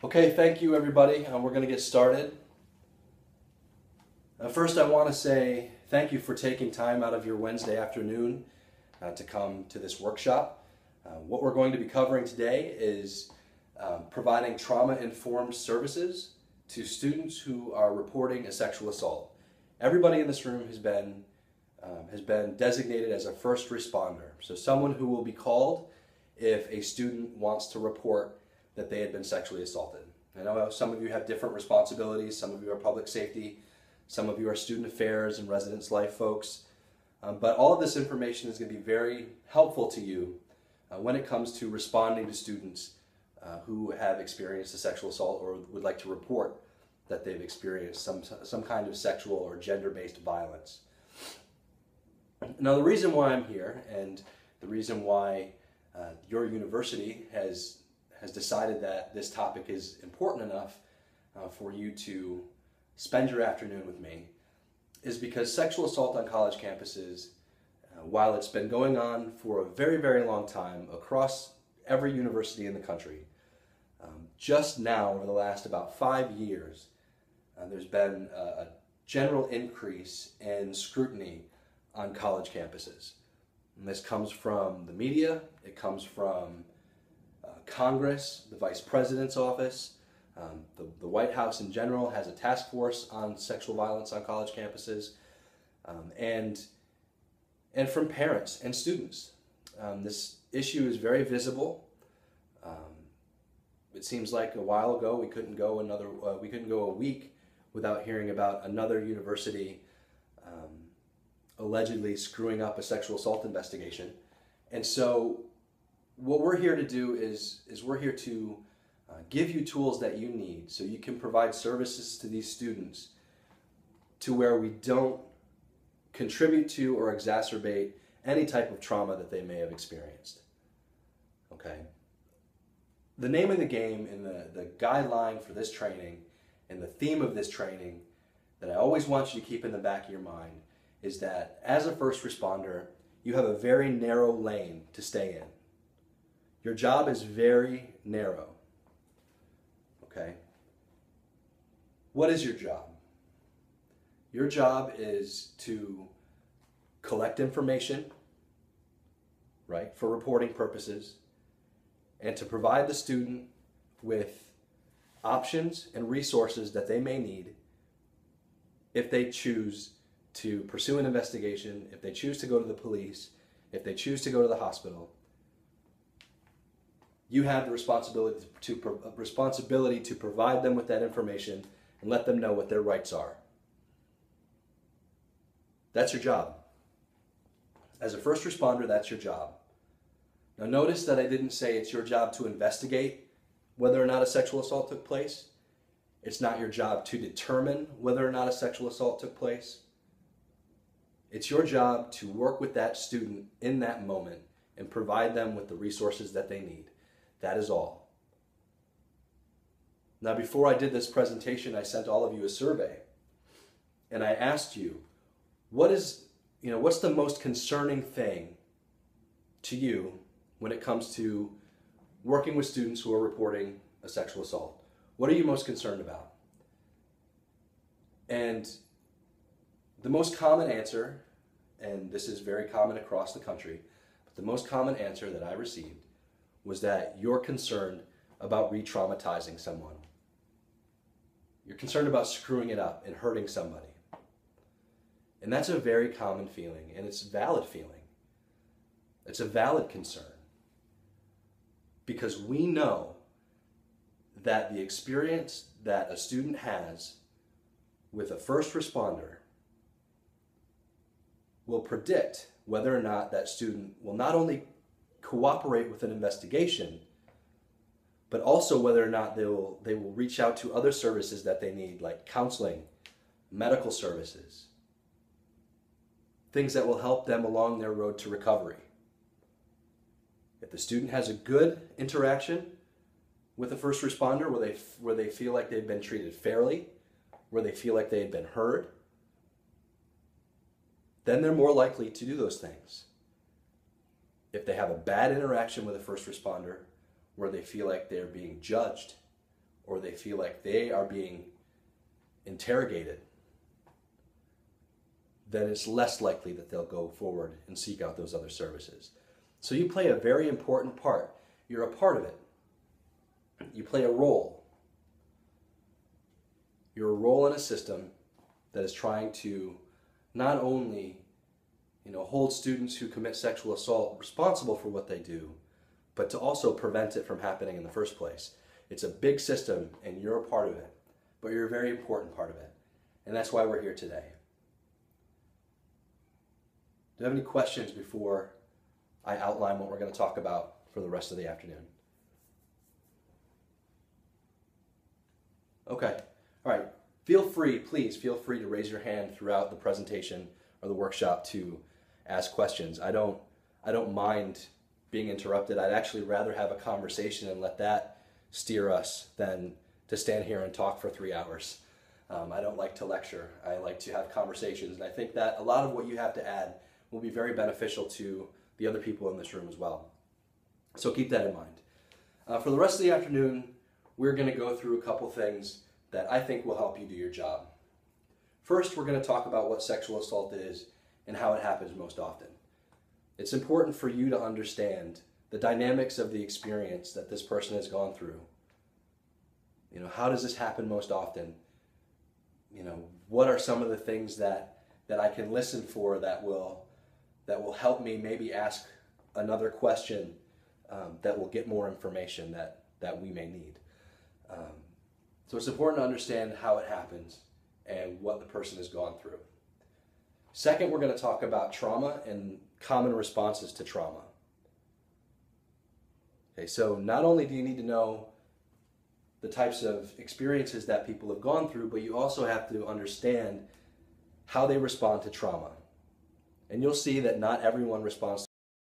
Okay, thank you everybody. We're going to get started. First, I want to say thank you for taking time out of your Wednesday afternoon to come to this workshop. What we're going to be covering today is providing trauma-informed services to students who are reporting a sexual assault. Everybody in this room has been designated as a first responder, so someone who will be called if a student wants to report that they had been sexually assaulted. I know some of you have different responsibilities. Some of you are public safety, some of you are student affairs and residence life folks, but all of this information is going to be very helpful to you when it comes to responding to students who have experienced a sexual assault or would like to report that they've experienced some kind of sexual or gender-based violence. Now, the reason why I'm here and the reason why your university has decided that this topic is important enough for you to spend your afternoon with me is because sexual assault on college campuses, while it's been going on for a very, very long time across every university in the country, just now over the last about 5 years, there's been a general increase in scrutiny on college campuses. And this comes from the media, it comes from Congress, the Vice President's office, the White House in general has a task force on sexual violence on college campuses, and from parents and students. This issue is very visible. It seems like a while ago we couldn't go a week without hearing about another university allegedly screwing up a sexual assault investigation. And so what we're here to do is we're here to give you tools that you need so you can provide services to these students to where we don't contribute to or exacerbate any type of trauma that they may have experienced. Okay? The name of the game and the guideline for this training and the theme of this training that I always want you to keep in the back of your mind is that as a first responder, you have a very narrow lane to stay in. Your job is very narrow. Okay? What is your job? Your job is to collect information, right, for reporting purposes, and to provide the student with options and resources that they may need if they choose to pursue an investigation, if they choose to go to the police, if they choose to go to the hospital. You have the responsibility to provide them with that information and let them know what their rights are. That's your job. As a first responder, that's your job. Now notice that I didn't say it's your job to investigate whether or not a sexual assault took place. It's not your job to determine whether or not a sexual assault took place. It's your job to work with that student in that moment and provide them with the resources that they need. That is all. Now, before I did this presentation, I sent all of you a survey, and I asked you, what's the most concerning thing to you when it comes to working with students who are reporting a sexual assault? What are you most concerned about? And the most common answer, and this is very common across the country, but the most common answer that I received was that you're concerned about re-traumatizing someone. You're concerned about screwing it up and hurting somebody. And that's a very common feeling, and it's a valid feeling. It's a valid concern. Because we know that the experience that a student has with a first responder will predict whether or not that student will not only cooperate with an investigation, but also whether or not they will reach out to other services that they need, like counseling, medical services, things that will help them along their road to recovery. If the student has a good interaction with a first responder where they feel like they've been treated fairly, where they feel like they've been heard, then they're more likely to do those things. If they have a bad interaction with a first responder where they feel like they're being judged or they feel like they are being interrogated, then it's less likely that they'll go forward and seek out those other services. So you play a very important part. You're a part of it. You play a role. You're a role in a system that is trying to not only, hold students who commit sexual assault responsible for what they do, but to also prevent it from happening in the first place. It's a big system, and you're a part of it, but you're a very important part of it. And that's why we're here today. Do you have any questions before I outline what we're going to talk about for the rest of the afternoon? Okay. All right. Please feel free to raise your hand throughout the presentation or the workshop to ask questions. I don't mind being interrupted. I'd actually rather have a conversation and let that steer us than to stand here and talk for 3 hours. I don't like to lecture. I like to have conversations, and I think that a lot of what you have to add will be very beneficial to the other people in this room as well. So keep that in mind. For the rest of the afternoon, we're going to go through a couple things that I think will help you do your job. First, we're going to talk about what sexual assault is and how it happens most often. It's important for you to understand the dynamics of the experience that this person has gone through. How does this happen most often? What are some of the things that I can listen for that will help me maybe ask another question that will get more information that we may need. So it's important to understand how it happens and what the person has gone through. Second, we're going to talk about trauma and common responses to trauma. Okay, so not only do you need to know the types of experiences that people have gone through, but you also have to understand how they respond to trauma. And you'll see that not everyone responds